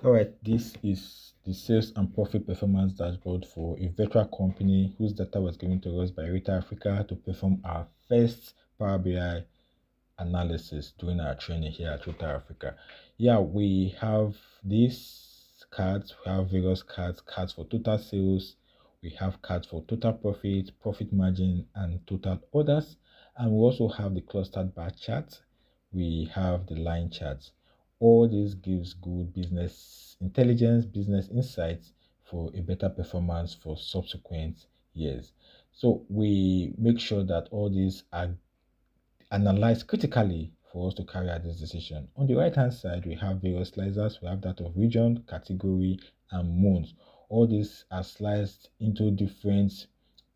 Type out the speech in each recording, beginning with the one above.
All right, this is the sales and profit performance dashboard for a virtual company whose data was given to us by Rita Africa to perform our first Power BI analysis during our training here at Rita Africa. Yeah, we have these cards, we have various cards for total sales, we have cards for total profit, profit margin, and total orders. And we also have the clustered bar chart, we have the line charts. All this gives good business intelligence, business insights for a better performance for subsequent years. So we make sure that all these are analyzed critically for us to carry out this decision. On the right hand side, we have various slicers. We have that of region, category, and month. All these are sliced into different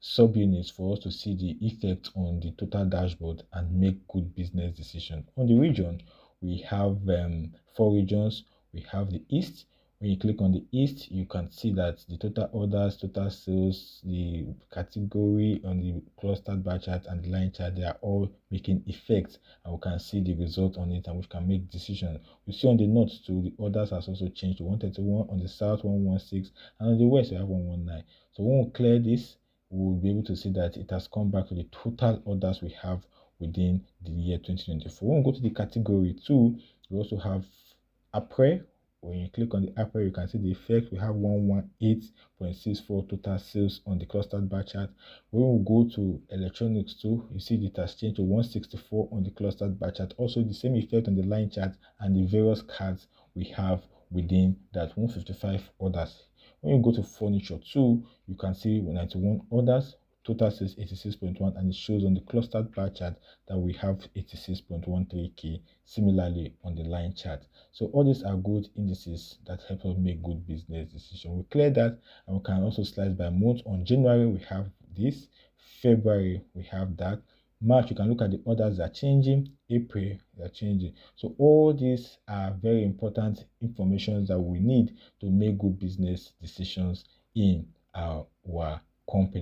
subunits for us to see the effect on the total dashboard and make good business decision. On the region, we have four regions. We have the East. When you click on the East, you can see that the total orders, total sales, the category on the clustered bar chart and the line chart, they are all making effects, and we can see the result on it and we can make decisions. You see on the north too, the orders has also changed to 131, on the south 116, and on the west we have 119. So when we clear this, we will be able to see that it has come back to the total orders we have within the year 2024. When we go to the category 2, we also have April. When you click on the April, you can see the effect. We have 118.64 total sales on the clustered bar chart. When we go to electronics too, you see it has changed to 164 on the clustered bar chart. Also the same effect on the line chart and the various cards we have within that 155 orders. When you go to furniture too, you can see 91 orders, total sales 86.1, and it shows on the clustered bar chart that we have 86.13k, similarly on the line chart. So all these are good indices that help us make good business decisions. We clear that, and we can also slice by month. On January we have this, February we have that, March you can look at the orders that are changing, April they are changing. So all these are very important information that we need to make good business decisions in our company.